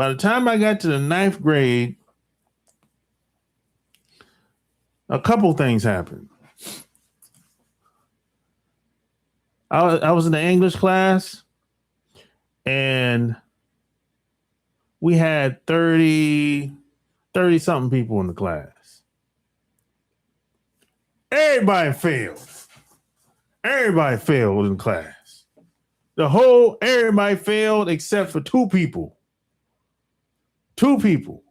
By the time I got to the 9th grade, a couple things happened. I was in the English class, and we had 30 something people in the class. Everybody failed. Everybody failed in class. Everybody failed except for 2 people. 2 people.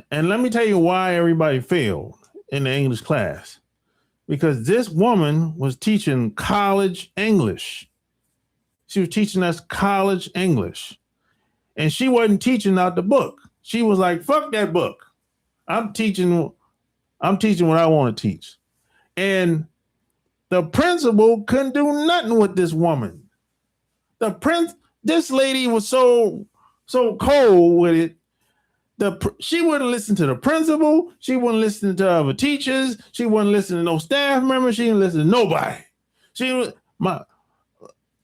And let me tell you why everybody failed in the English class. Because this woman was teaching college English. She was teaching us college English. And she wasn't teaching out the book. She was like, fuck that book. I'm teaching what I want to teach. And the principal couldn't do nothing with this woman. This lady was so cold with it. She wouldn't listen to the principal. She wouldn't listen to other teachers. She wouldn't listen to no staff members. She didn't listen to nobody.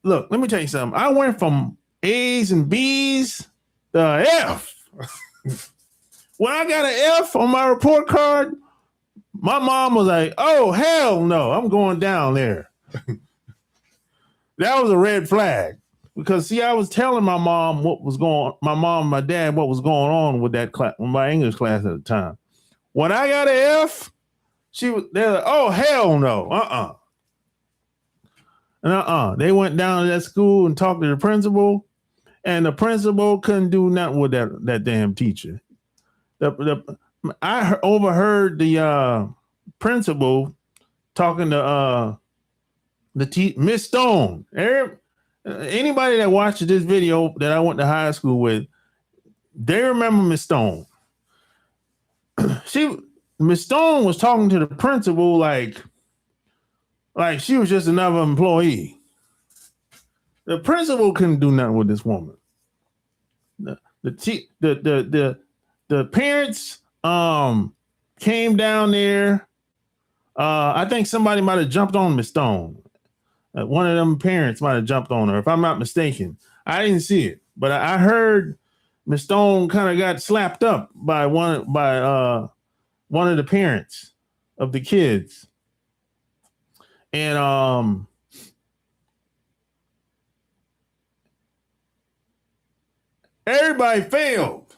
Look, let me tell you something. I went from A's and B's to F. When I got an F on my report card, my mom was like, oh, hell no, I'm going down there. That was a red flag. Because see, I was telling my mom and my dad what was going on with that class, with my English class at the time. When I got an F, they're like, oh, hell no, They went down to that school and talked to the principal, and the principal couldn't do nothing with that damn teacher. I overheard the principal talking to Miss Stone. Anybody that watched this video that I went to high school with, they remember Miss Stone. Miss Stone was talking to the principal like she was just another employee. The principal couldn't do nothing with this woman. The parents came down there. I think somebody might have jumped on Miss Stone. One of them parents might have jumped on her, if I'm not mistaken. I didn't see it, but I heard Miss Stone kind of got slapped up by one of the parents of the kids, and everybody failed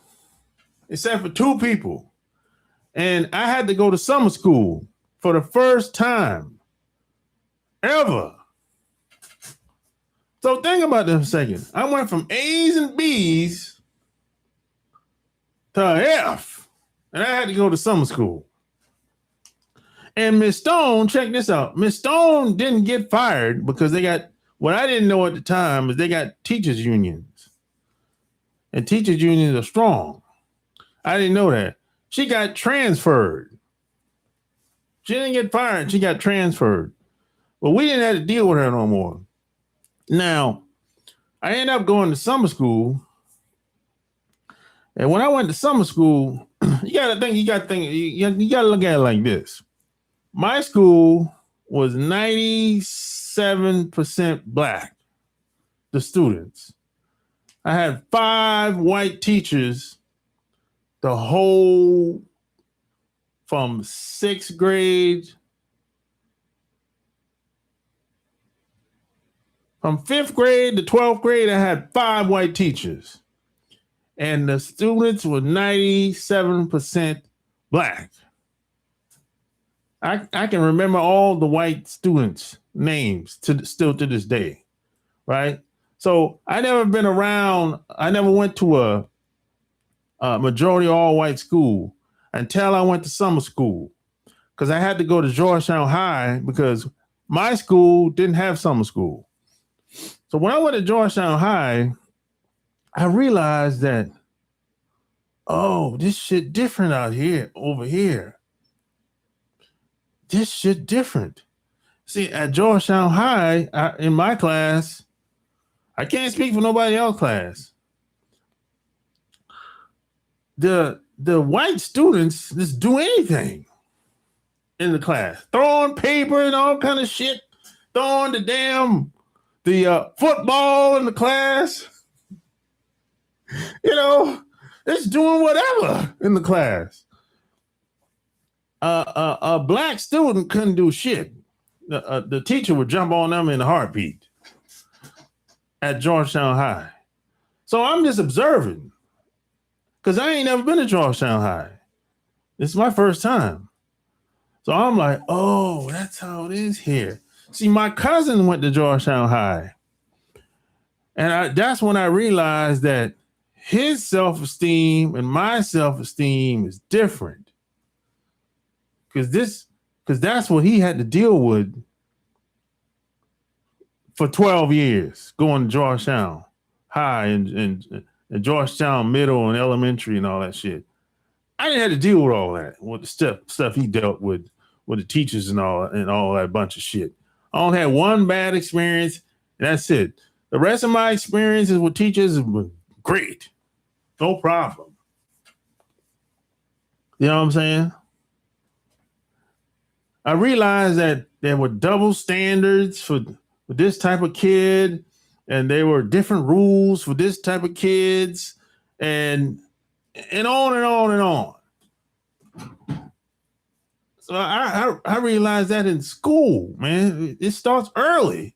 except for 2 people, and I had to go to summer school for the first time ever. So think about this a second. I went from A's and B's to F, and I had to go to summer school. And Miss Stone, check this out. Miss Stone didn't get fired because what I didn't know at the time is they got teachers unions. And teachers unions are strong. I didn't know that. She got transferred. She didn't get fired. She got transferred. But we didn't have to deal with her no more. Now, I ended up going to summer school. And when I went to summer school, you got to look at it like this. My school was 97% black, the students. I had 5 white teachers the whole from 6th grade. From 5th grade to 12th grade, I had 5 white teachers. And the students were 97% black. I can remember all the white students' names still to this day, right? So I never went to a majority all-white school until I went to summer school, because I had to go to Georgetown High because my school didn't have summer school. So when I went to Georgetown High, I realized that, oh, this shit different over here. This shit different. See, at Georgetown High, in my class, I can't speak for nobody else's class. The white students just do anything in the class. Throwing paper and all kind of shit. Throwing the football in the class. You know, it's doing whatever in the class. A black student couldn't do shit. The teacher would jump on them in a heartbeat at Georgetown High. So I'm just observing because I ain't never been to Georgetown High. This is my first time. So I'm like, oh, that's how it is here. See, my cousin went to Georgetown High. And that's when I realized that his self-esteem and my self-esteem is different. Because that's what he had to deal with for 12 years, going to Georgetown High and Georgetown Middle and Elementary and all that shit. I didn't have to deal with all that, with the stuff he dealt with the teachers and all that bunch of shit. I only had one bad experience, and that's it. The rest of my experiences with teachers were great. No problem. You know what I'm saying? I realized that there were double standards for this type of kid, and there were different rules for this type of kids, and on and on and on. So I realized that in school, man, it starts early.